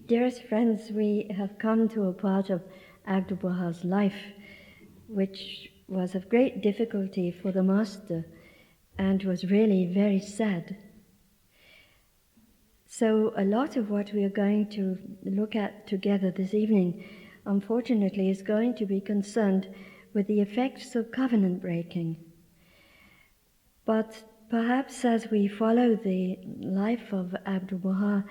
Dearest friends, we have come to a part of Abdu'l's life which was of great difficulty for the master and was really very sad. So a lot of what we are going to look at together this evening, unfortunately, is going to be concerned with the effects of covenant breaking. But perhaps as we follow the life of Abdu'l,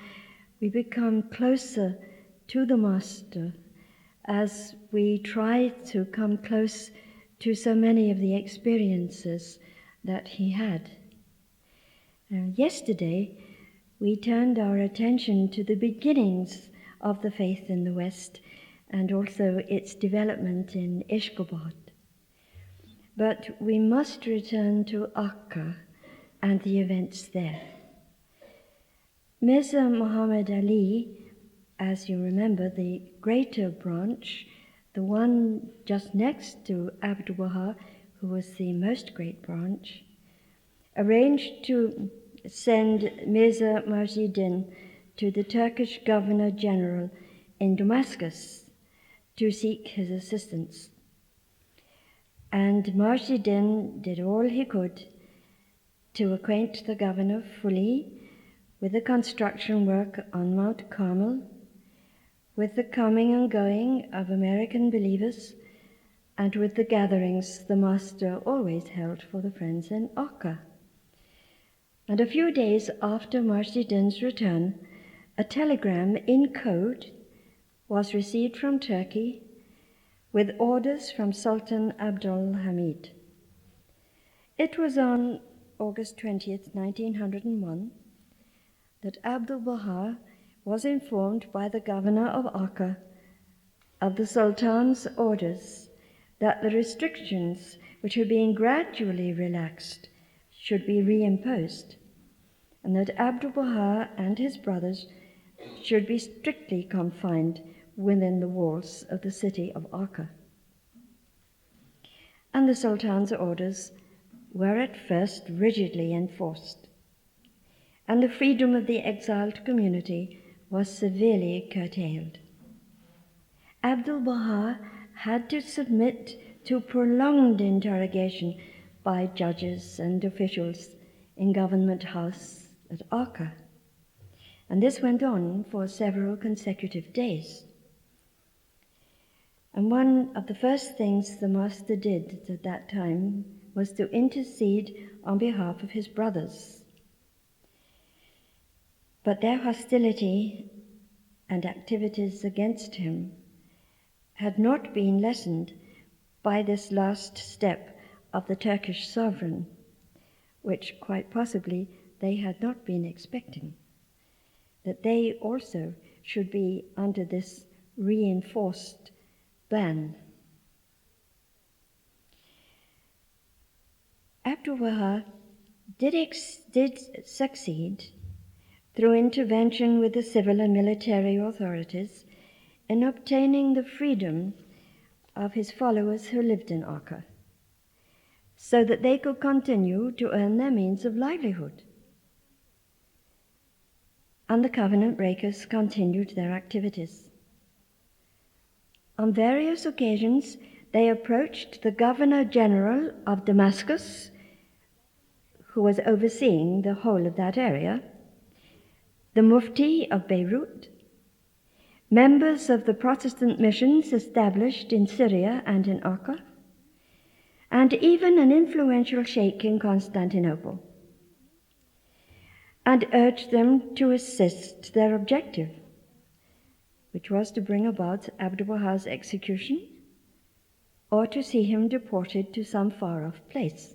we become closer to the Master as we try to come close to so many of the experiences that he had. Yesterday, we turned our attention to the beginnings of the faith in the West and also its development in Ishkabad. But we must return to Akka and the events there. Mirza Muhammad Ali, as you remember, the greater branch, the one just next to Abdu'l, who was the most great branch, arranged to send Mirza Marziddin to the Turkish Governor General in Damascus to seek his assistance. And Marziddin did all he could to acquaint the governor fully with the construction work on Mount Carmel, with the coming and going of American believers, and with the gatherings the Master always held for the friends in Akka. And a few days after Marziddin's return, a telegram in code was received from Turkey with orders from Sultan Abdu'l Hamid. It was on August 20th, 1901, that Abdu'l was informed by the governor of Akka of the Sultan's orders that the restrictions which were being gradually relaxed should be reimposed, and that Abdu'l and his brothers should be strictly confined within the walls of the city of Akka. And the Sultan's orders were at first rigidly enforced, and the freedom of the exiled community was severely curtailed. Abdu'l had to submit to prolonged interrogation by judges and officials in Government House at Akka, and this went on for several consecutive days. And one of the first things the Master did at that time was to intercede on behalf of his brothers. But their hostility and activities against him had not been lessened by this last step of the Turkish sovereign, which quite possibly they had not been expecting, that they also should be under this reinforced ban. Abdu'l did succeed through intervention with the civil and military authorities in obtaining the freedom of his followers who lived in Akka, so that they could continue to earn their means of livelihood. And the covenant breakers continued their activities. On various occasions, they approached the Governor General of Damascus, who was overseeing the whole of that area, the Mufti of Beirut, members of the Protestant missions established in Syria and in Akka, and even an influential sheikh in Constantinople, and urged them to assist their objective, which was to bring about Abdu'l's execution or to see him deported to some far-off place.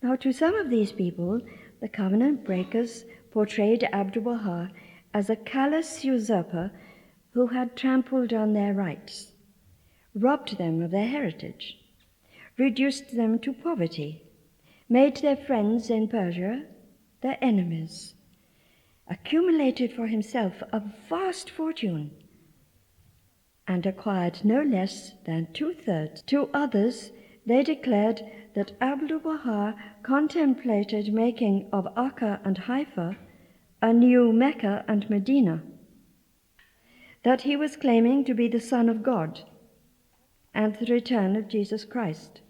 Now, to some of these people, the covenant breakers portrayed Abdu'l as a callous usurper who had trampled on their rights, robbed them of their heritage, reduced them to poverty, made their friends in Persia their enemies, accumulated for himself a vast fortune, and acquired no less than 2/3. To others, they declared that Abdu'l contemplated making of Akka and Haifa a new Mecca and Medina, that he was claiming to be the Son of God and the return of Jesus Christ.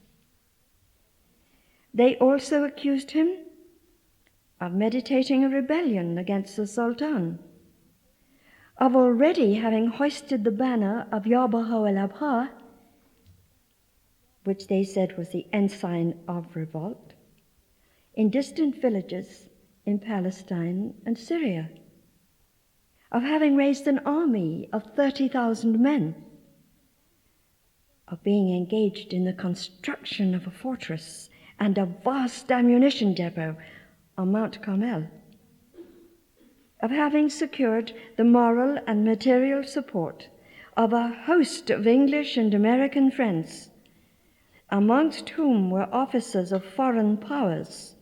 They also accused him of meditating a rebellion against the Sultan, of already having hoisted the banner of Ya Bahá'í, which they said was the ensign of revolt, in distant villages in Palestine and Syria, of having raised an army of 30,000 men, of being engaged in the construction of a fortress and a vast ammunition depot on Mount Carmel, of having secured the moral and material support of a host of English and American friends, amongst whom were officers of foreign powers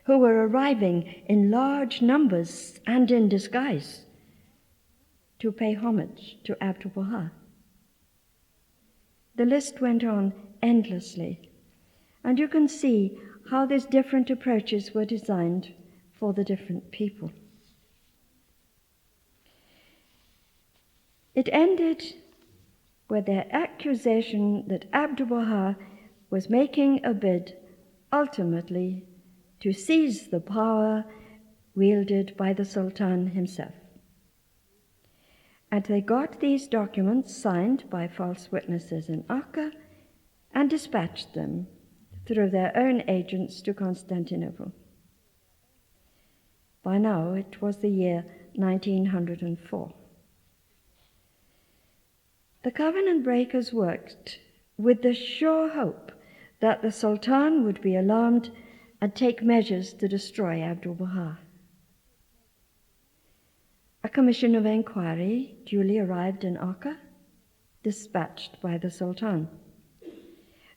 who were arriving in large numbers and in disguise to pay homage to Abdu'l. The list went on endlessly, and you can see how these different approaches were designed for the different people. It ended with their accusation that Abdu'l was making a bid, ultimately, to seize the power wielded by the Sultan himself. And they got these documents signed by false witnesses in Acca and dispatched them through their own agents to Constantinople. By now it was the year 1904. The covenant breakers worked with the sure hope that the Sultan would be alarmed and take measures to destroy Abdu'l. A commission of inquiry duly arrived in Acca, dispatched by the Sultan.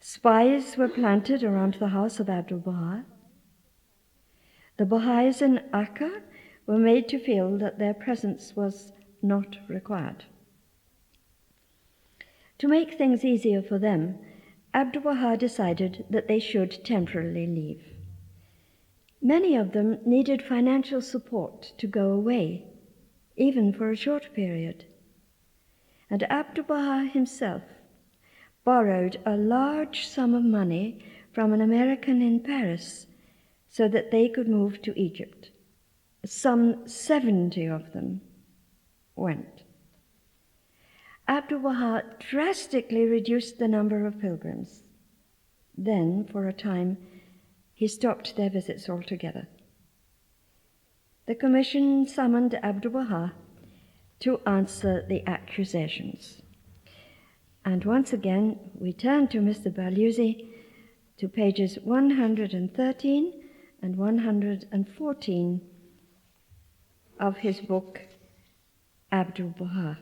Spies were planted around the house of Abdu'l. The Bahá'ís in Acca were made to feel that their presence was not required. To make things easier for them, Abdu'l decided that they should temporarily leave. Many of them needed financial support to go away, even for a short period. And Abdu'l himself borrowed a large sum of money from an American in Paris so that they could move to Egypt. Some 70 of them went. Abdu'l drastically reduced the number of pilgrims. Then, for a time, he stopped their visits altogether. The commission summoned Abdu'l to answer the accusations. And once again, we turn to Mr. Bagliuzzi to pages 113 and 114 of his book, Abdu'l.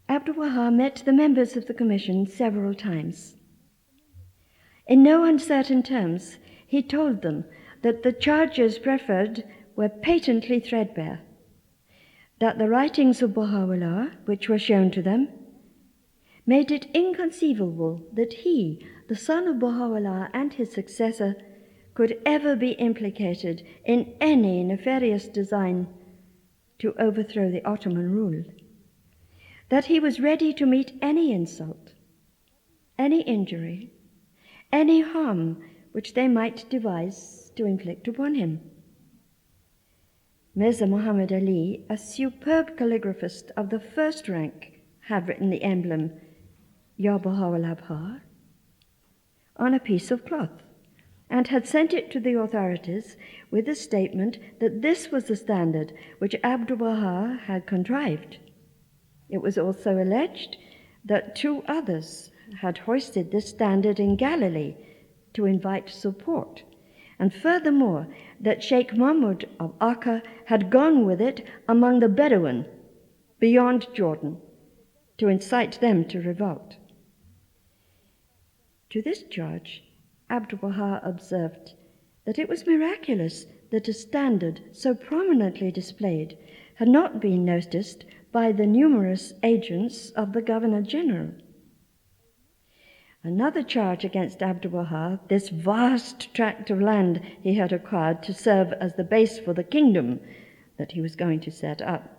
Abdu'l met the members of the commission several times. In no uncertain terms, he told them that the charges preferred were patently threadbare, that the writings of Baha'u'llah, which were shown to them, made it inconceivable that he, the son of Baha'u'llah and his successor, could ever be implicated in any nefarious design to overthrow the Ottoman rule, that he was ready to meet any insult, any injury, any harm which they might devise to inflict upon him. Mirza Muhammad Ali, a superb calligraphist of the first rank, had written the emblem Ya Baha'u'llah on a piece of cloth and had sent it to the authorities with the statement that this was the standard which Abdu'l had contrived. It was also alleged that 2 others had hoisted this standard in Galilee to invite support, and furthermore that Sheikh Mahmud of Acca had gone with it among the Bedouin beyond Jordan to incite them to revolt. To this charge, Abdu'l observed that it was miraculous that a standard so prominently displayed had not been noticed by the numerous agents of the Governor-General. Another charge against Abdu'l, this vast tract of land he had acquired to serve as the base for the kingdom that he was going to set up.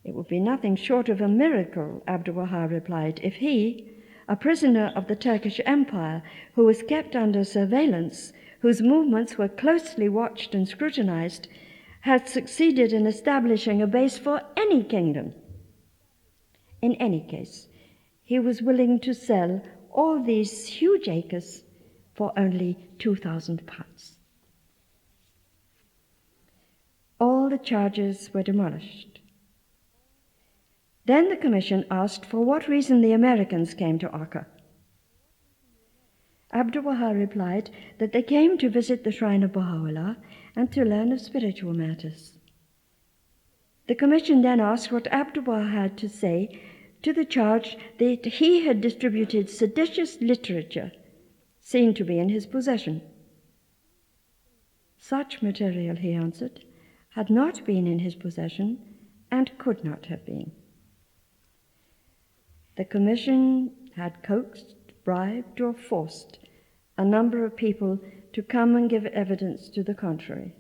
It would be nothing short of a miracle, Abdu'l replied, if he, a prisoner of the Turkish Empire, who was kept under surveillance, whose movements were closely watched and scrutinized, had succeeded in establishing a base for any kingdom. In any case, he was willing to sell all these huge acres for only £2,000. All the charges were demolished. Then the commission asked for what reason the Americans came to Acre. Abdu'l replied that they came to visit the shrine of Baha'u'llah and to learn of spiritual matters. The commission then asked what Abdu'l had to say to the charge that he had distributed seditious literature seen to be in his possession. Such material, he answered, had not been in his possession and could not have been. The commission had coaxed, bribed, or forced a number of people to come and give evidence to the contrary.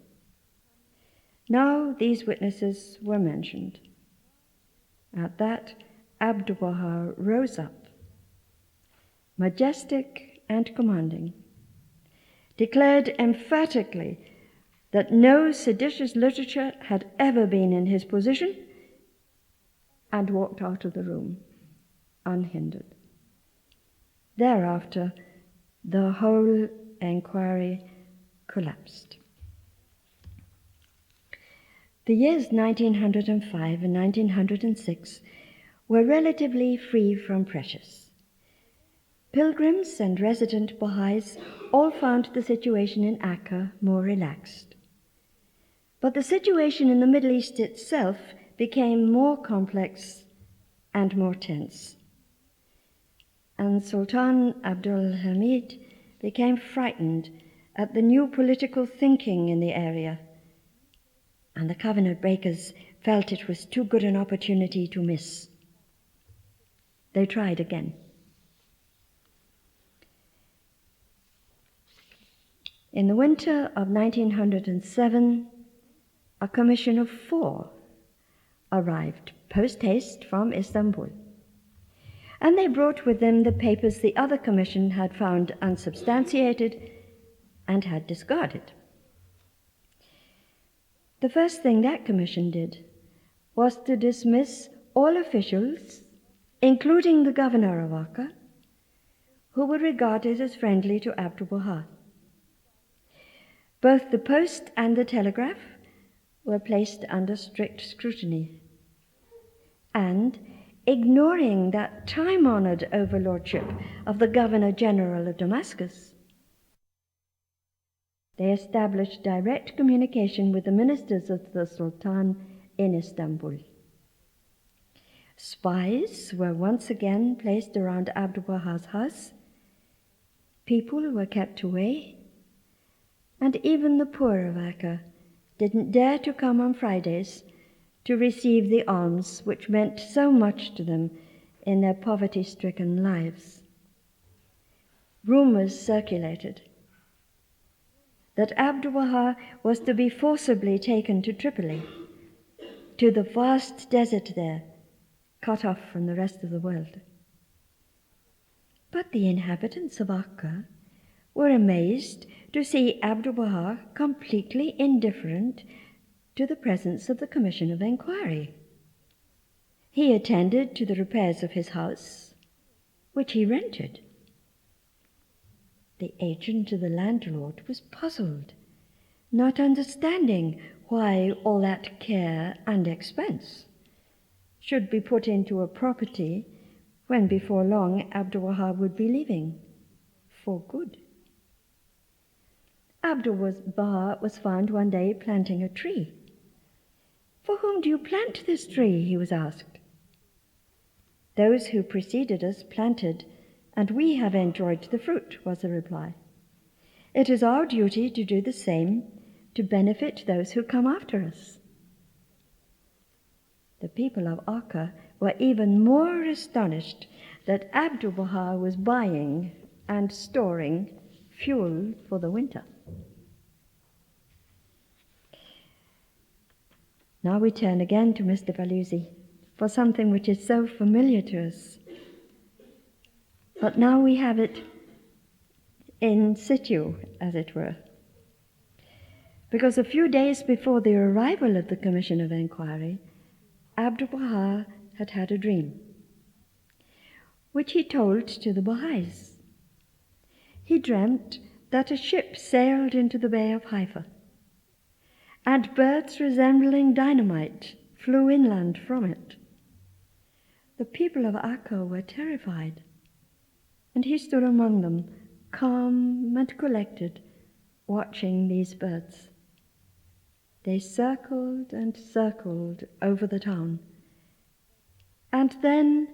Now these witnesses were mentioned. At that, Abdu'l rose up, majestic and commanding, declared emphatically that no seditious literature had ever been in his possession, and walked out of the room unhindered. Thereafter, the whole inquiry collapsed. The years 1905 and 1906 were relatively free from pressures. Pilgrims and resident Bahá'ís all found the situation in Acre more relaxed. But the situation in the Middle East itself became more complex and more tense. And Sultan Abdu'l became frightened at the new political thinking in the area, and the covenant breakers felt it was too good an opportunity to miss. They tried again. In the winter of 1907, a commission of 4 arrived post-haste from Istanbul, and they brought with them the papers the other commission had found unsubstantiated and had discarded. The first thing that commission did was to dismiss all officials, including the governor of Acre, who were regarded as friendly to Abdu'l. Both the post and the telegraph were placed under strict scrutiny, and, ignoring that time-honored overlordship of the Governor-General of Damascus, they established direct communication with the ministers of the Sultan in Istanbul. Spies were once again placed around Abdu'l's house, people were kept away, and even the poor of Acre didn't dare to come on Fridays to receive the alms which meant so much to them in their poverty-stricken lives. Rumors circulated that Abdu'l was to be forcibly taken to Tripoli, to the vast desert there, cut off from the rest of the world. But the inhabitants of Acre were amazed to see Abdu'l completely indifferent to the presence of the Commission of Inquiry. He attended to the repairs of his house, which he rented. The agent of the landlord was puzzled, not understanding why all that care and expense should be put into a property when before long Abdu'l would be leaving for good. Abdu'l was found one day planting a tree. "For whom do you plant this tree?" he was asked. "Those who preceded us planted, and we have enjoyed the fruit," was the reply. "It is our duty to do the same, to benefit those who come after us." The people of Acre were even more astonished that Abdu'l was buying and storing fuel for the winter. Now we turn again to Mr. Balusi for something which is so familiar to us. But now we have it in situ, as it were. Because a few days before the arrival of the Commission of Inquiry, Abdu'l had had a dream, which he told to the Bahá'ís. He dreamt that a ship sailed into the Bay of Haifa, and birds resembling dynamite flew inland from it. The people of Acca were terrified, and he stood among them, calm and collected, watching these birds. They circled and circled over the town, and then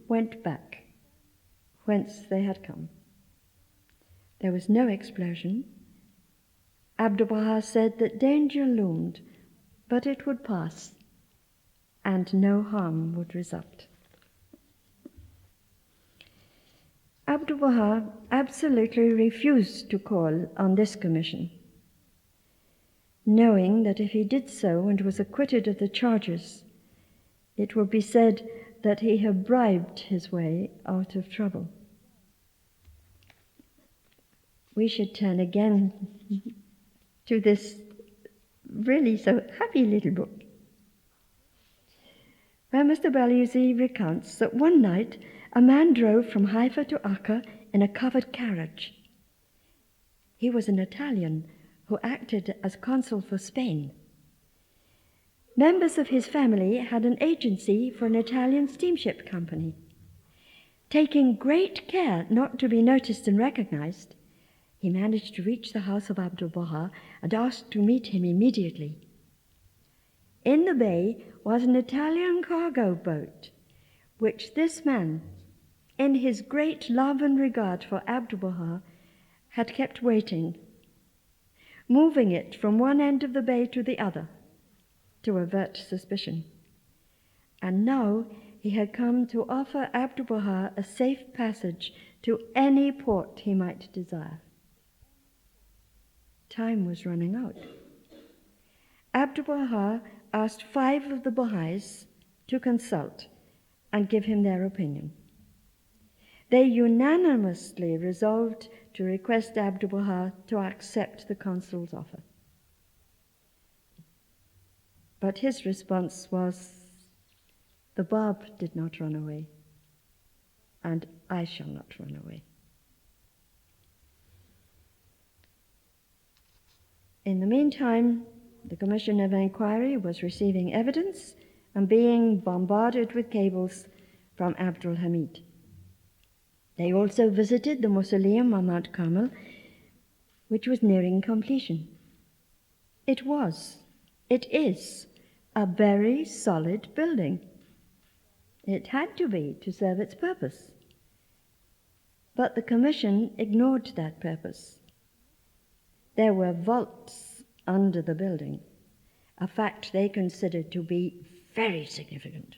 went back whence they had come. There was no explosion. Abdu'l said that danger loomed, but it would pass, and no harm would result. Abdu'l absolutely refused to call on this commission, knowing that if he did so and was acquitted of the charges, it would be said that he had bribed his way out of trouble. We should turn again to this really so happy little book, where Mr. Balusi recounts that one night a man drove from Haifa to Acca in a covered carriage. He was an Italian who acted as consul for Spain. Members of his family had an agency for an Italian steamship company. Taking great care not to be noticed and recognized, he managed to reach the house of Abdu'l and asked to meet him immediately. In the bay was an Italian cargo boat, which this man, in his great love and regard for Abdu'l, had kept waiting, moving it from one end of the bay to the other to avert suspicion. And now he had come to offer Abdu'l a safe passage to any port he might desire. Time was running out. Abdu'l asked 5 of the Bahá'ís to consult and give him their opinion. They unanimously resolved to request Abdu'l to accept the consul's offer. But his response was, "The Bab did not run away, and I shall not run away." In the meantime, the Commission of Inquiry was receiving evidence and being bombarded with cables from Abdul Hamid. They also visited the mausoleum on Mount Carmel, which was nearing completion. It is, a very solid building. It had to be to serve its purpose. But the Commission ignored that purpose. There were vaults under the building, a fact they considered to be very significant,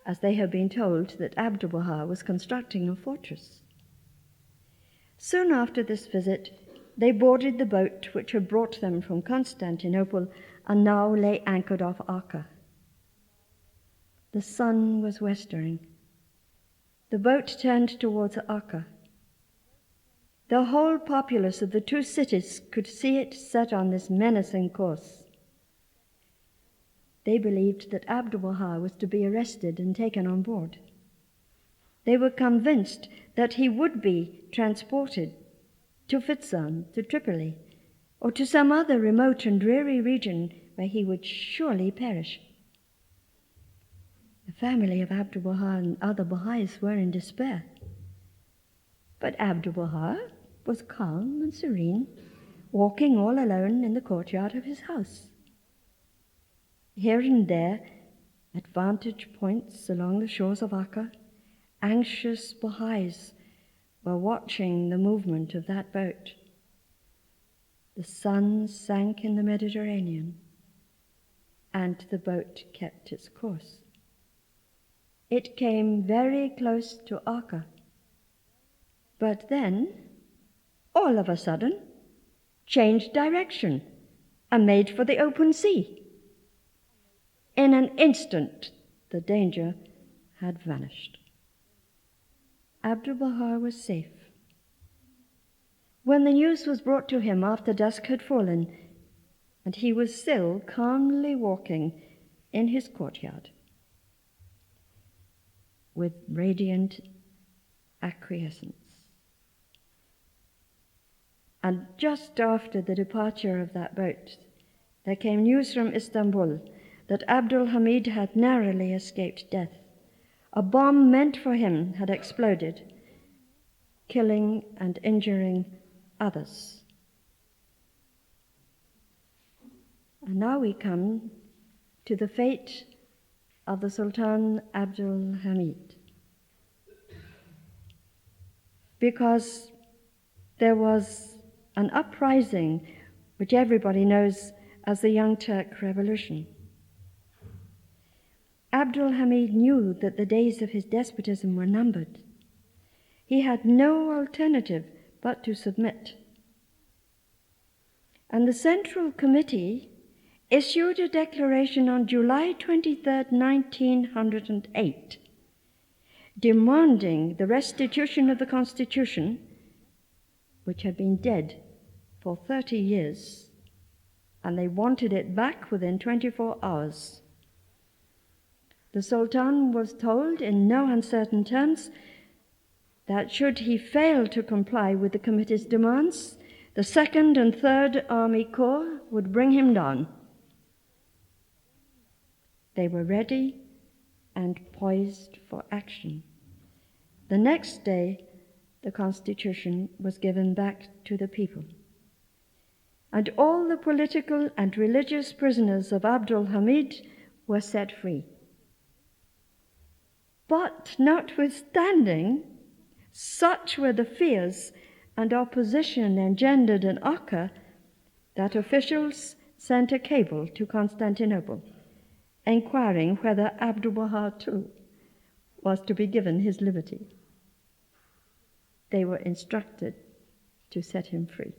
as they had been told that Abdu'l was constructing a fortress. Soon after this visit, they boarded the boat which had brought them from Constantinople and now lay anchored off Acca. The sun was westering. The boat turned towards Acca. The whole populace of the 2 cities could see it set on this menacing course. They believed that Abdu'l was to be arrested and taken on board. They were convinced that he would be transported to Fitzan, to Tripoli, or to some other remote and dreary region where he would surely perish. The family of Abdu'l and other Bahá'ís were in despair. But Abdu'l was calm and serene, walking all alone in the courtyard of his house. Here and there, at vantage points along the shores of Acca, anxious Bahá'ís were watching the movement of that boat. The sun sank in the Mediterranean, and the boat kept its course. it came very close to Acre. But then, all of a sudden, changed direction and made for the open sea. In an instant, the danger had vanished. Abdu'l was safe. When the news was brought to him after dusk had fallen, and he was still calmly walking in his courtyard, with radiant acquiescence. And just after the departure of that boat, there came news from Istanbul that Abdul had narrowly escaped death. A bomb meant for him had exploded, killing and injuring others. And now we come to the fate of the Sultan Abdul, because there was an uprising which everybody knows as the Young Turk Revolution. Abdul knew that the days of his despotism were numbered. He had no alternative but to submit. And the Central Committee issued a declaration on July 23, 1908, demanding the restitution of the Constitution, which had been dead for 30 years, and they wanted it back within 24 hours. The Sultan was told in no uncertain terms that should he fail to comply with the committee's demands, the 2nd and 3rd Army Corps would bring him down. They were ready and poised for action. The next day, the Constitution was given back to the people, and all the political and religious prisoners of Abdul were set free. But notwithstanding, such were the fears and opposition engendered in Acre that officials sent a cable to Constantinople inquiring whether Abdu'l too was to be given his liberty. They were instructed to set him free.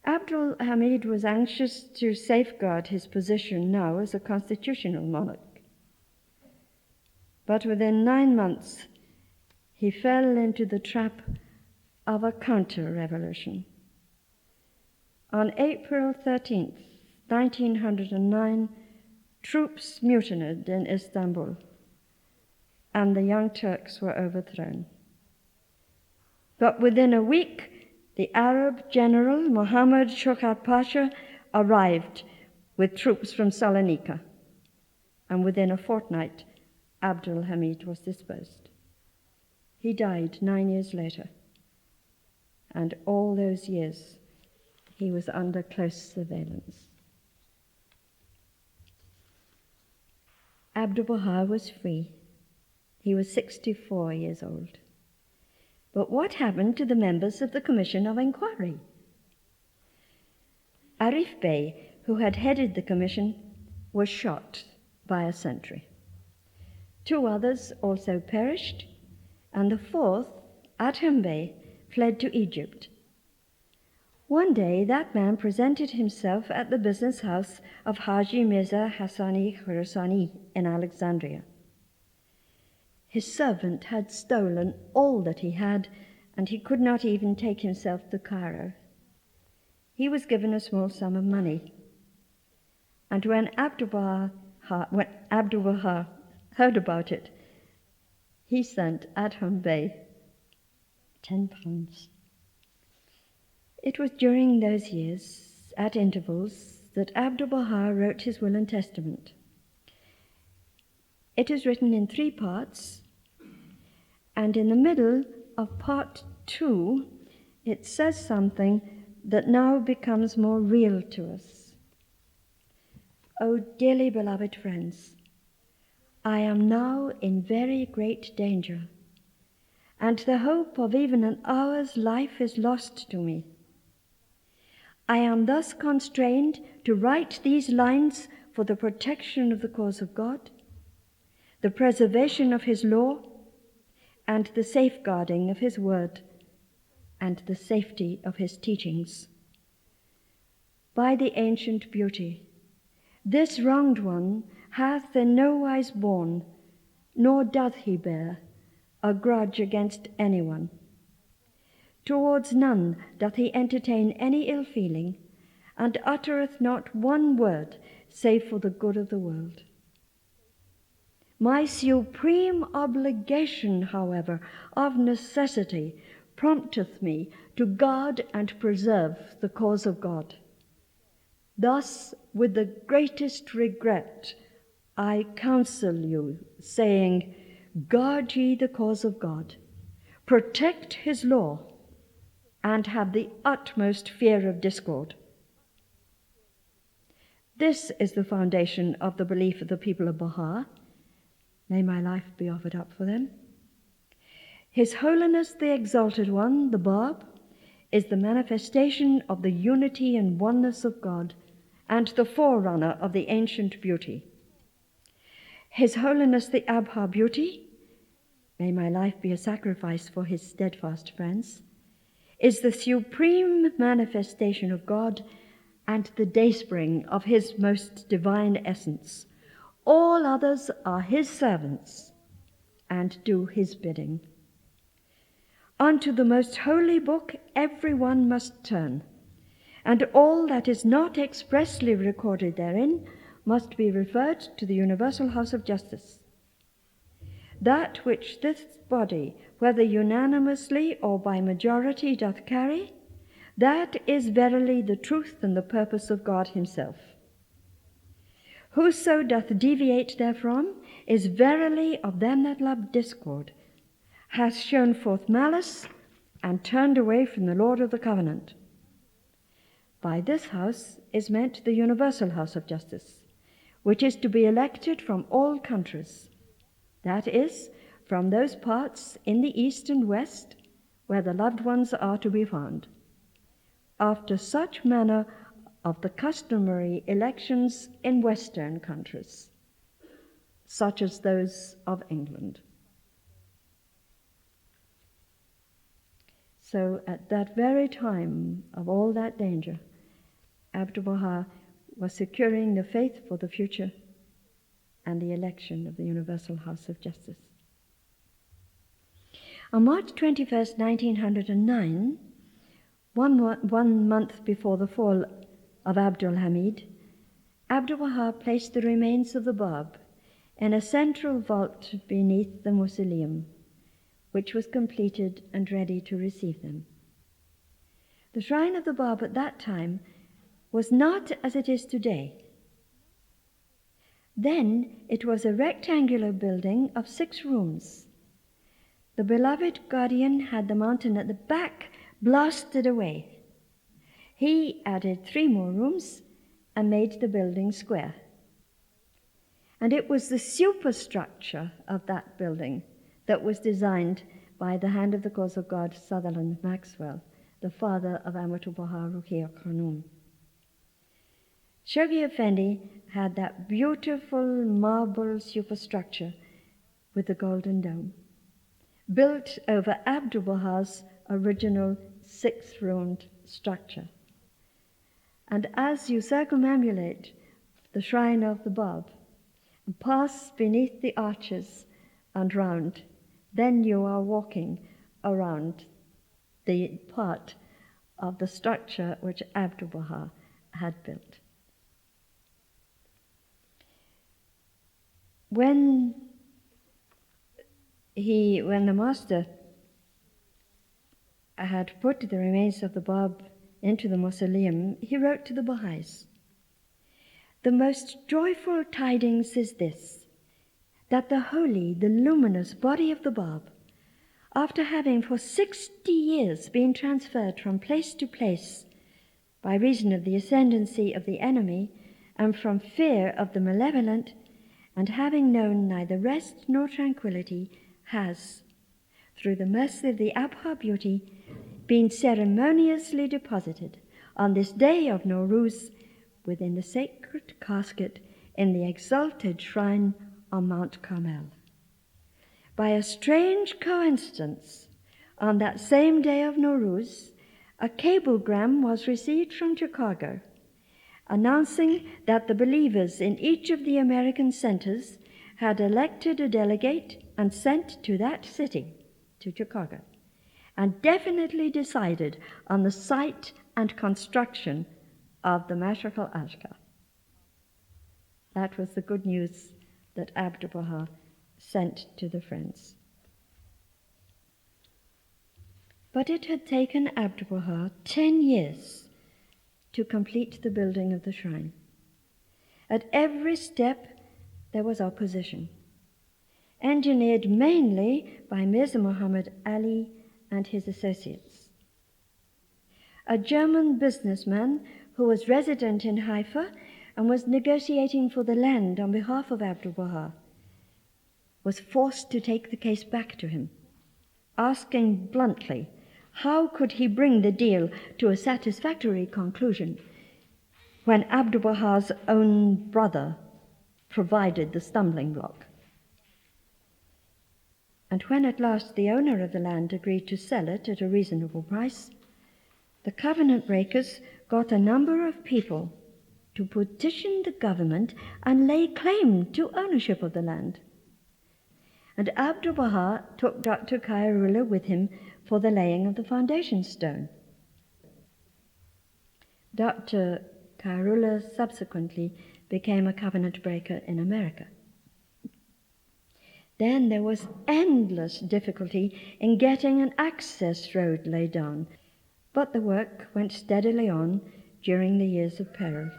Abdul was anxious to safeguard his position now as a constitutional monarch. But within 9 months, he fell into the trap of a counter-revolution. On April 13th, 1909, troops mutinied in Istanbul, and the Young Turks were overthrown. But within a week, the Arab general Muhammad Shokat Pasha arrived with troops from Salonika, and within a fortnight, Abdul was dispersed. He died 9 years later, and all those years he was under close surveillance. Abdu'l was free. He was 64 years old. But what happened to the members of the Commission of Inquiry? Arif Bey, who had headed the commission, was shot by a sentry. 2 others also perished, and the 4th, Adham Bey, fled to Egypt. One day, that man presented himself at the business house of Haji Mirza Hassani Khurasani in Alexandria. His servant had stolen all that he had, and he could not even take himself to Cairo. He was given a small sum of money, and when Abdu'l heard about it, he sent Adham Bey 10 pounds. It was during those years, at intervals, that Abdu'l wrote his will and testament. It is written in 3 parts, and in the middle of part 2, it says something that now becomes more real to us. O dearly beloved friends, I am now in very great danger, and the hope of even an hour's life is lost to me. I am thus constrained to write these lines for the protection of the cause of God, the preservation of his law, and the safeguarding of his word, and the safety of his teachings. By the ancient beauty, this wronged one hath in no wise borne, nor doth he bear, a grudge against anyone. Towards none doth he entertain any ill feeling, and uttereth not one word save for the good of the world. My supreme obligation, however, of necessity, prompteth me to guard and preserve the cause of God. Thus, with the greatest regret, I counsel you, saying, guard ye the cause of God, protect his law, and have the utmost fear of discord. This is the foundation of the belief of the people of Bahá'í. May my life be offered up for them. His Holiness the Exalted One, the Bab, is the manifestation of the unity and oneness of God and the forerunner of the ancient beauty. His Holiness the Abha Beauty, may my life be a sacrifice for his steadfast friends, is the supreme manifestation of God and the dayspring of his most divine essence. All others are his servants and do his bidding. Unto the most holy book every one must turn, and all that is not expressly recorded therein must be referred to the universal house of justice. That which this body, whether unanimously or by majority, doth carry, that is verily the truth and the purpose of God himself. Whoso doth deviate therefrom is verily of them that love discord, hath shown forth malice, and turned away from the Lord of the covenant. By this house is meant the universal house of justice, which is to be elected from all countries, that is, from those parts in the east and west where the loved ones are to be found, after such manner of the customary elections in Western countries, such as those of England. So at that very time of all that danger, Abdu'l was securing the faith for the future and the election of the Universal House of Justice. On March 21st, 1909, one month before the fall of Abdul Hamid, Abdu'l placed the remains of the Bab in a central vault beneath the mausoleum, which was completed and ready to receive them. The shrine of the Bab at that time was not as it is today. Then it was a rectangular building of 6 rooms. The beloved guardian had the mountain at the back blasted away. He added 3 more rooms and made the building square. And it was the superstructure of that building that was designed by the hand of the cause of God, Sutherland Maxwell, the father of Amatul Baha Ruhiya Khanum. Shoghi Effendi had that beautiful marble superstructure with the golden dome, built over Abdu'l-Baha's original 6-roomed structure. And as you circumambulate the shrine of the Bab and pass beneath the arches and round, then you are walking around the part of the structure which Abdu'l-Baha had built. When the master had put the remains of the Bab into the mausoleum, he wrote to the Bahá'ís, "The most joyful tidings is this, that the holy, the luminous body of the Bab, after having for 60 years been transferred from place to place by reason of the ascendancy of the enemy and from fear of the malevolent, and having known neither rest nor tranquility, has, through the mercy of the Abha Beauty, been ceremoniously deposited on this day of Nowruz within the sacred casket in the exalted shrine on Mount Carmel. By a strange coincidence, on that same day of Nowruz, a cablegram was received from Chicago announcing that the believers in each of the American centers had elected a delegate and sent to that city, to Chicago, and definitely decided on the site and construction of the magical archival. That was the good news that Abdu'l sent to the friends. But it had taken Abdu'l 10 years to complete the building of the shrine. At every step there was opposition, engineered mainly by Mirza Muhammad Ali and his associates. A German businessman who was resident in Haifa and was negotiating for the land on behalf of Abdu'l was forced to take the case back to him, asking bluntly, how could he bring the deal to a satisfactory conclusion when Abdu'l own brother provided the stumbling block? And when at last the owner of the land agreed to sell it at a reasonable price, the covenant breakers got a number of people to petition the government and lay claim to ownership of the land. And Abdu'l took Dr. Khairullah with him for the laying of the foundation stone. Dr. Khairullah subsequently became a covenant breaker in America. Then there was endless difficulty in getting an access road laid down, but the work went steadily on during the years of peril.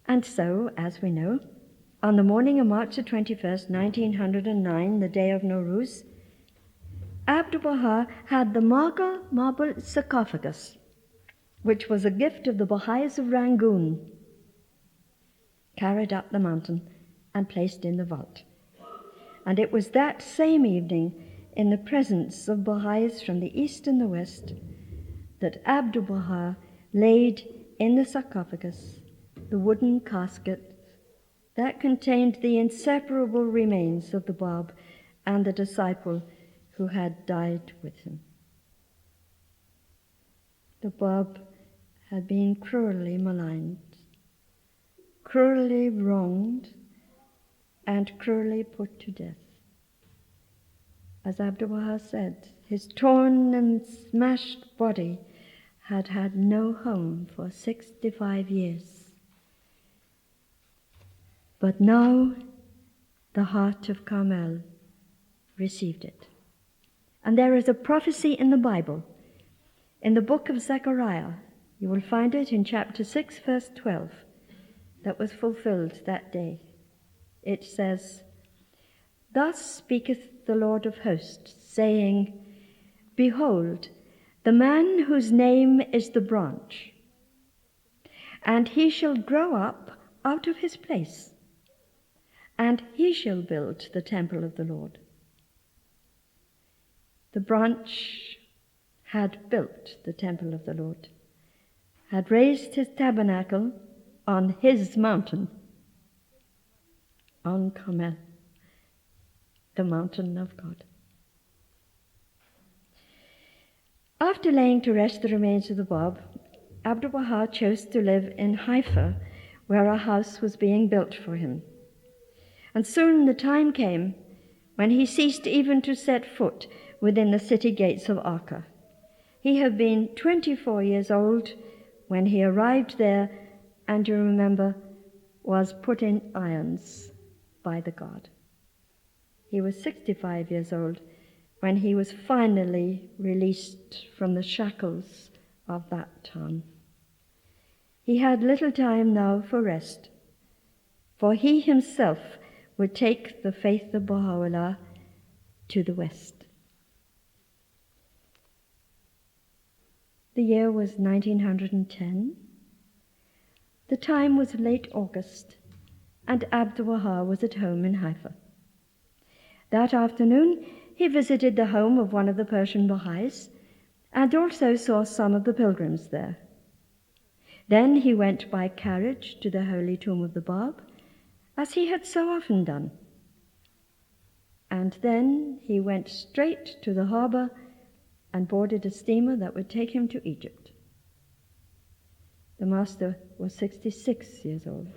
And so, as we know, on the morning of March the 21st, 1909, the day of Nowruz, Abdu'l had the marble sarcophagus, which was a gift of the Bahá'ís of Rangoon, carried up the mountain and placed in the vault. And it was that same evening, in the presence of Bahá'ís from the east and the west, that Abdu'l laid in the sarcophagus the wooden casket that contained the inseparable remains of the Bab and the disciple who had died with him. The Bab had been cruelly maligned, cruelly wronged, and cruelly put to death. As Abdu'l said, his torn and smashed body had had no home for 65 years. But now the heart of Carmel received it. And there is a prophecy in the Bible, in the book of Zechariah. You will find it in chapter 6, verse 12, that was fulfilled that day. It says, "Thus speaketh the Lord of hosts, saying, Behold, the man whose name is the branch, and he shall grow up out of his place, and he shall build the temple of the Lord." The branch had built the temple of the Lord, had raised his tabernacle on his mountain, on Carmel, the mountain of God. After laying to rest the remains of the Bab, Abdu'l chose to live in Haifa, where a house was being built for him. And soon the time came when he ceased even to set foot within the city gates of Acca. He had been 24 years old when he arrived there, and you remember, was put in irons by the guard. He was 65 years old when he was finally released from the shackles of that town. He had little time now for rest, for he himself would take the faith of Baha'u'llah to the west. The year was 1910. The time was late August, and Abdu'l was at home in Haifa. That afternoon, he visited the home of one of the Persian Bahá'ís and also saw some of the pilgrims there. Then he went by carriage to the holy tomb of the Bab as he had so often done. And then he went straight to the harbor and boarded a steamer that would take him to Egypt. The master was 66 years old.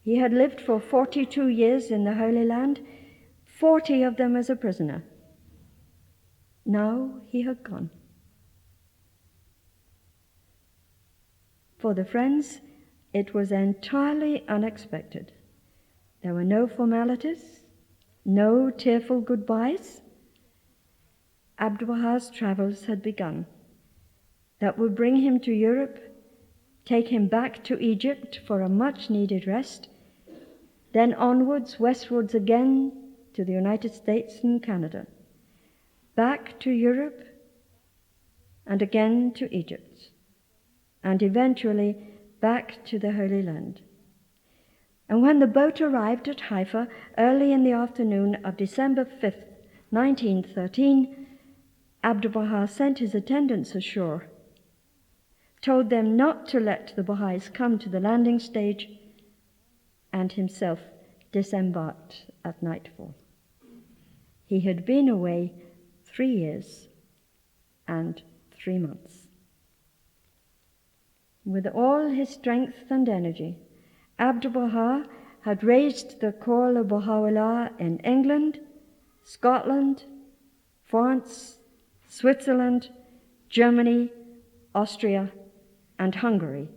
He had lived for 42 years in the Holy Land, 40 of them as a prisoner. Now he had gone. For the friends, it was entirely unexpected. There were no formalities, no tearful goodbyes. Abdu'l's travels had begun. That would bring him to Europe, take him back to Egypt for a much-needed rest, then onwards, westwards again to the United States and Canada, back to Europe, and again to Egypt, and eventually back to the Holy Land. And when the boat arrived at Haifa early in the afternoon of December 5th, 1913, Abdu'l sent his attendants ashore, told them not to let the Bahá'ís come to the landing stage, and himself disembarked at nightfall. He had been away 3 years and 3 months. With all his strength and energy, Abdu'l had raised the call of Baha'u'llah in England, Scotland, France, Switzerland, Germany, Austria, and Hungary.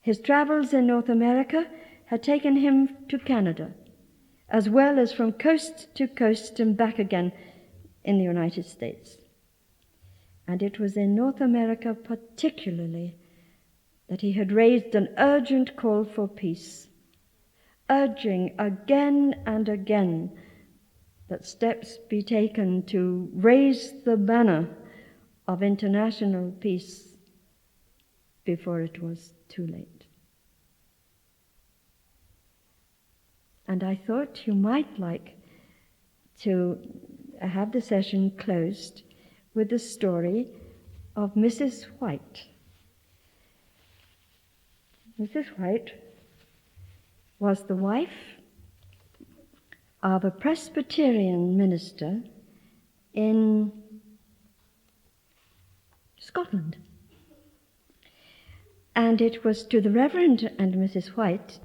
His travels in North America had taken him to Canada, as well as from coast to coast and back again in the United States. And it was in North America particularly that he had raised an urgent call for peace, urging again and again that steps be taken to raise the banner of international peace before it was too late. And I thought you might like to have the session closed with the story of Mrs. White. Mrs. White was the wife of a Presbyterian minister in Scotland. And it was to the Reverend and Mrs. White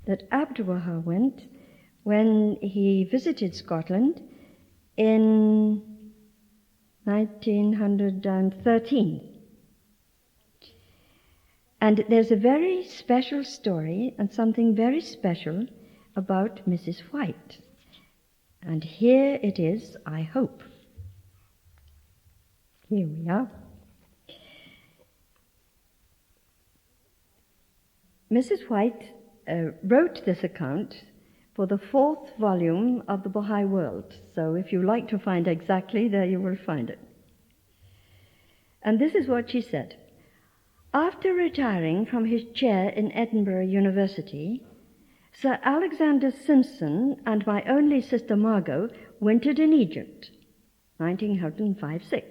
that Abdu'l went when he visited Scotland in 1913. And there's a very special story and something very special about Mrs. White. And here it is, I hope. Here we are. Mrs. White wrote this account for the 4th volume of the Baha'i World. So if you like to find exactly, there you will find it. And this is what she said. After retiring from his chair in Edinburgh University, Sir Alexander Simpson and my only sister Margot wintered in Egypt, 1905-6,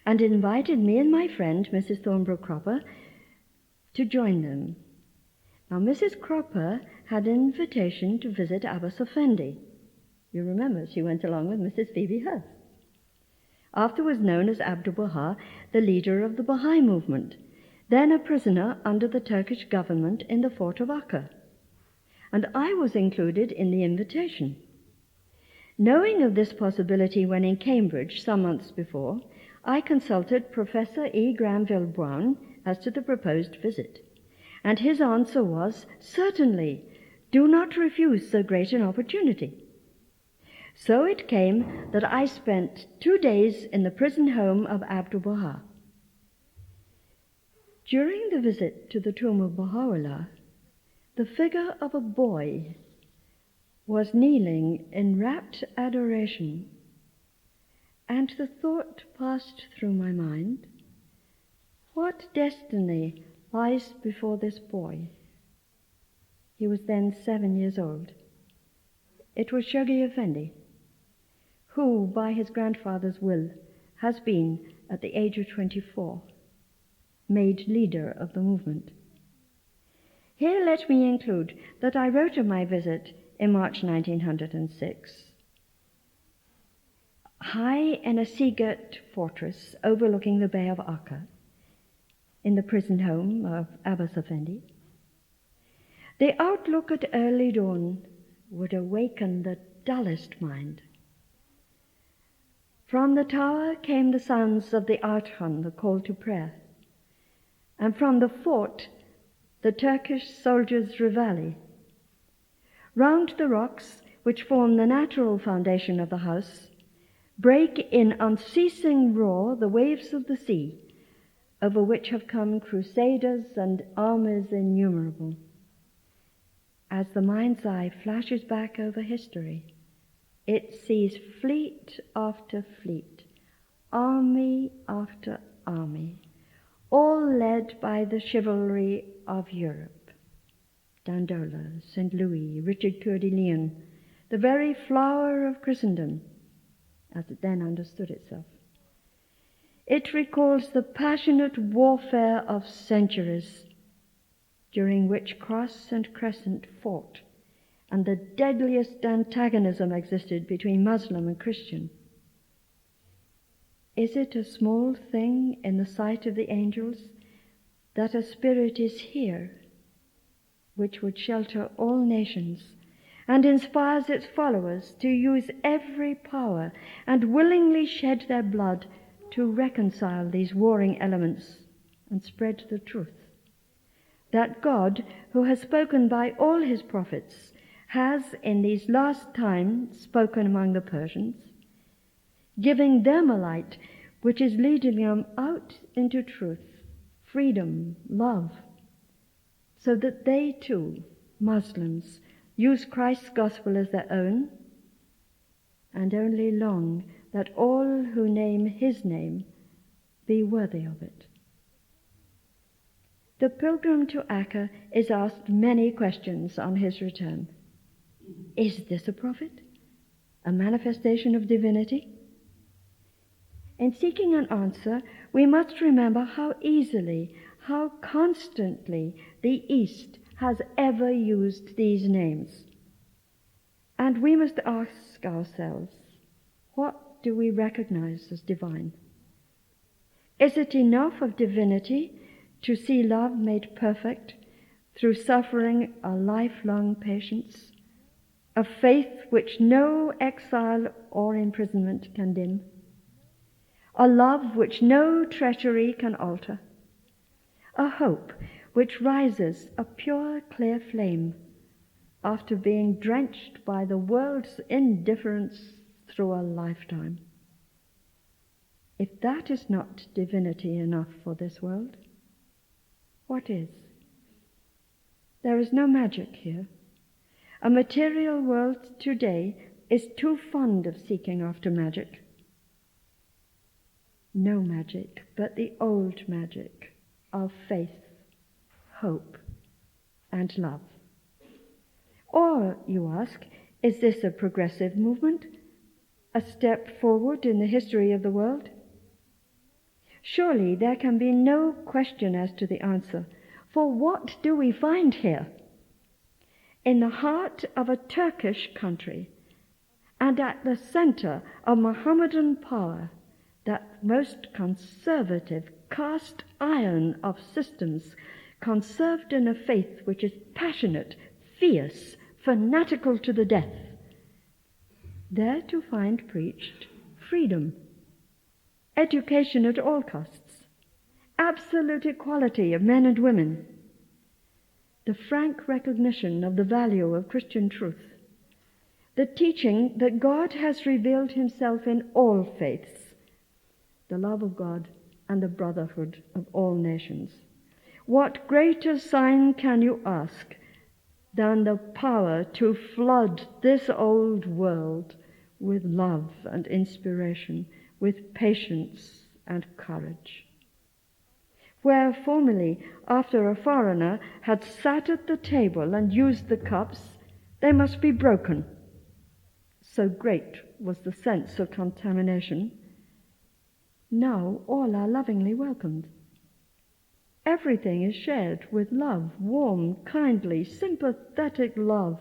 and invited me and my friend, Mrs. Thornbrook Cropper, to join them. Now, Mrs. Cropper had an invitation to visit Abbas Effendi. You remember, she went along with Mrs. Phoebe Hurst, afterwards known as Abdu'l, the leader of the Baha'i movement, then a prisoner under the Turkish government in the fort of Akka. And I was included in the invitation. Knowing of this possibility when in Cambridge some months before, I consulted Professor E. Granville Brown as to the proposed visit. And his answer was, certainly, do not refuse so great an opportunity. So it came that I spent 2 days in the prison home of Abdu'l. During the visit to the tomb of Baha'u'llah, the figure of a boy was kneeling in rapt adoration, and the thought passed through my mind, what destiny lies before this boy? He was then 7 years old. It was Shoghi Effendi, who, by his grandfather's will, has been, at the age of 24, made leader of the movement. Here let me include that I wrote of my visit in March 1906. High in a sea-girt fortress overlooking the Bay of Acca, in the prison home of Abbas Effendi, the outlook at early dawn would awaken the dullest mind. From the tower came the sounds of the Archival, the call to prayer, and from the fort the Turkish soldiers' reveille. Round the rocks, which form the natural foundation of the house, break in unceasing roar the waves of the sea, over which have come crusaders and armies innumerable. As the mind's eye flashes back over history, it sees fleet after fleet, army after army, all led by the chivalry of Europe. Dandola, St. Louis, Richard Coeur de Lion, the very flower of Christendom, as it then understood itself. It recalls the passionate warfare of centuries, during which cross and crescent fought, and the deadliest antagonism existed between Muslim and Christian. Is it a small thing in the sight of the angels that a spirit is here which would shelter all nations and inspires its followers to use every power and willingly shed their blood to reconcile these warring elements and spread the truth? That God, who has spoken by all his prophets, has in these last times spoken among the Persians, giving them a light which is leading them out into truth, freedom, love, so that they too, Muslims, use Christ's gospel as their own, and only long that all who name his name be worthy of it. The pilgrim to Acca is asked many questions on his return. Is this a prophet? A manifestation of divinity? In seeking an answer, we must remember how easily, how constantly the East has ever used these names. And we must ask ourselves, what do we recognize as divine? Is it enough of divinity to see love made perfect through suffering a lifelong patience, a faith which no exile or imprisonment can dim, a love which no treachery can alter, a hope which rises a pure, clear flame after being drenched by the world's indifference through a lifetime? If that is not divinity enough for this world, what is? There is no magic here. A material world today is too fond of seeking after magic. No magic, but the old magic of faith, hope, and love. Or, you ask, is this a progressive movement? A step forward in the history of the world? Surely there can be no question as to the answer, for what do we find here? In the heart of a Turkish country, and at the center of Mohammedan power, that most conservative cast iron of systems, conserved in a faith which is passionate, fierce, fanatical to the death, there to find preached freedom, education at all costs, absolute equality of men and women, the frank recognition of the value of Christian truth, the teaching that God has revealed himself in all faiths, the love of God and the brotherhood of all nations. What greater sign can you ask than the power to flood this old world with love and inspiration, with patience and courage? Where formerly, after a foreigner had sat at the table and used the cups, they must be broken. So great was the sense of contamination. Now all are lovingly welcomed. Everything is shared with love, warm, kindly, sympathetic love,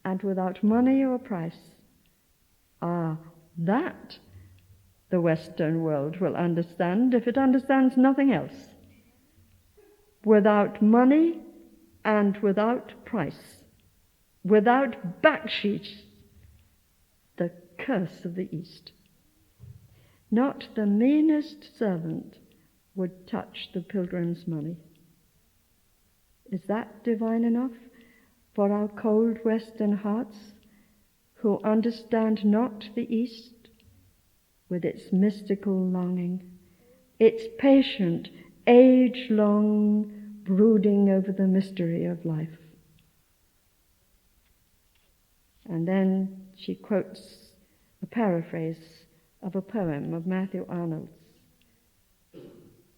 and without money or price. That the Western world will understand if it understands nothing else. Without money and without price, without backsheesh, the curse of the East. Not the meanest servant would touch the pilgrim's money. Is that divine enough for our cold Western hearts, who understand not the East with its mystical longing, its patient, age-long brooding over the mystery of life? And then she quotes a paraphrase of a poem of Matthew Arnold's.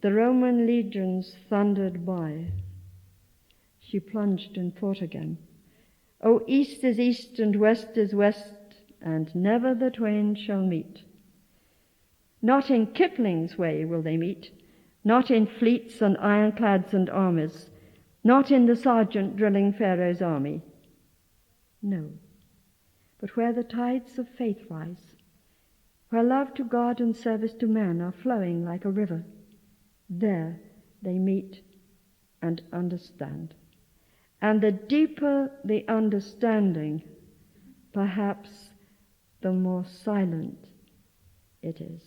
The Roman legions thundered by. She plunged in thought again. Oh, east is east and west is west, and never the twain shall meet. Not in Kipling's way will they meet, not in fleets and ironclads and armies, not in the sergeant drilling Pharaoh's army. No, but where the tides of faith rise, where love to God and service to man are flowing like a river, there they meet and understand. And the deeper the understanding, perhaps the more silent it is.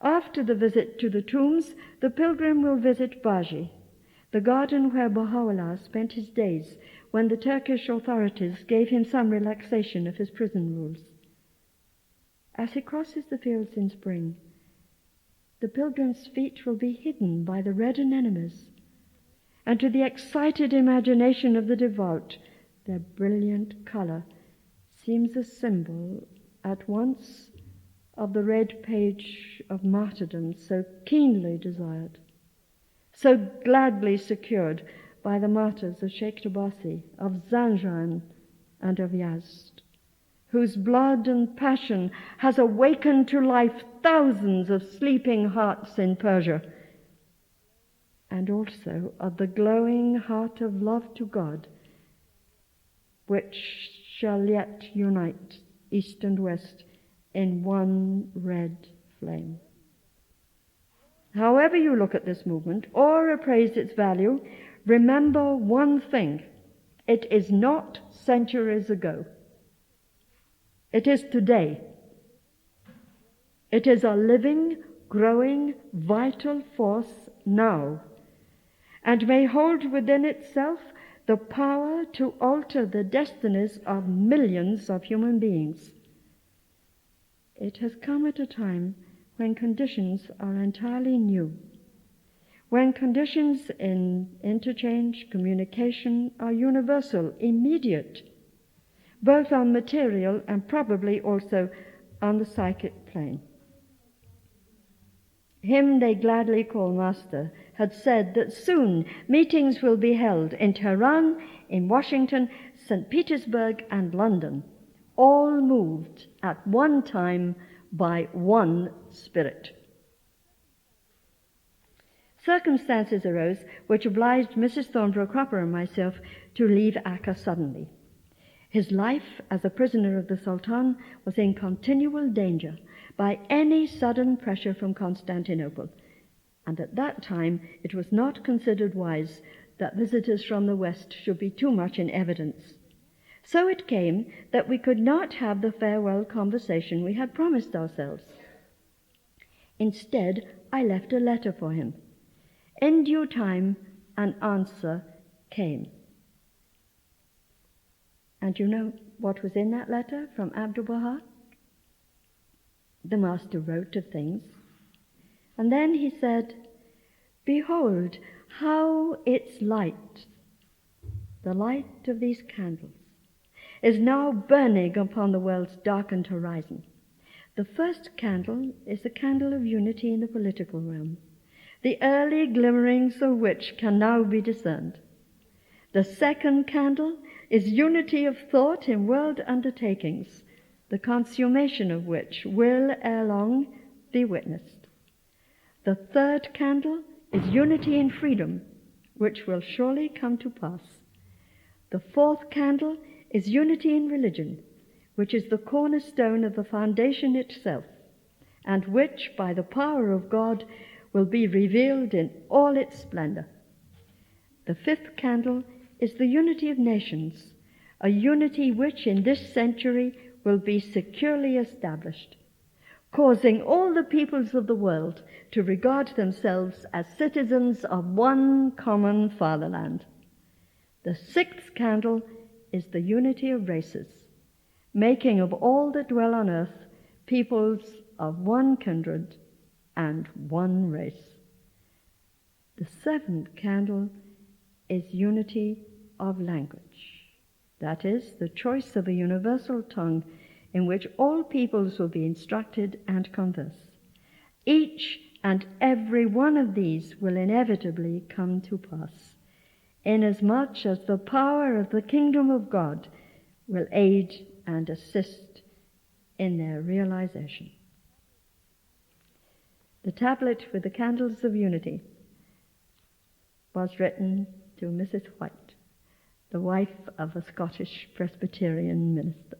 After the visit to the tombs, the pilgrim will visit Baji, the garden where Baha'u'llah spent his days when the Turkish authorities gave him some relaxation of his prison rules. As he crosses the fields in spring, the pilgrim's feet will be hidden by the red anemones, and to the excited imagination of the devout, their brilliant color seems a symbol at once of the red page of martyrdom so keenly desired, so gladly secured by the martyrs of Sheikh Tabasi, of Zanjan, and of Yazd, whose blood and passion has awakened to life thousands of sleeping hearts in Persia, and also of the glowing heart of love to God, which shall yet unite East and West in one red flame. However you look at this movement or appraise its value, remember one thing: it is not centuries ago. It is today. It is a living, growing, vital force now, and may hold within itself the power to alter the destinies of millions of human beings. It has come at a time when conditions are entirely new, when conditions in interchange, communication are universal, immediate, both on material and probably also on the psychic plane. Him they gladly call Master had said that soon meetings will be held in Tehran, in Washington, St. Petersburg, and London, all moved at one time by one spirit. Circumstances arose which obliged Mrs. Thornborough Cropper and myself to leave Akka suddenly. His life as a prisoner of the Sultan was in continual danger by any sudden pressure from Constantinople, and at that time it was not considered wise that visitors from the West should be too much in evidence. So it came that we could not have the farewell conversation we had promised ourselves. Instead, I left a letter for him. In due time, an answer came. And you know what was in that letter from Abdu'l? The Master wrote of things. And then he said, "Behold how its light, the light of these candles, is now burning upon the world's darkened horizon. The first candle is the candle of unity in the political realm, the early glimmerings of which can now be discerned. The second candle is unity of thought in world undertakings, the consummation of which will ere long be witnessed. The third candle is unity in freedom, which will surely come to pass. The fourth candle is unity in religion, which is the cornerstone of the foundation itself, and which, by the power of God, will be revealed in all its splendor. The fifth candle is the unity of nations, a unity which in this century will be securely established, causing all the peoples of the world to regard themselves as citizens of one common fatherland. The sixth candle is the unity of races, making of all that dwell on earth peoples of one kindred and one race. The seventh candle is unity of language, that is, the choice of a universal tongue in which all peoples will be instructed and converse. Each and every one of these will inevitably come to pass, inasmuch as the power of the kingdom of God will aid and assist in their realization. The tablet with the candles of unity was written to Mrs. White, the wife of a Scottish Presbyterian minister.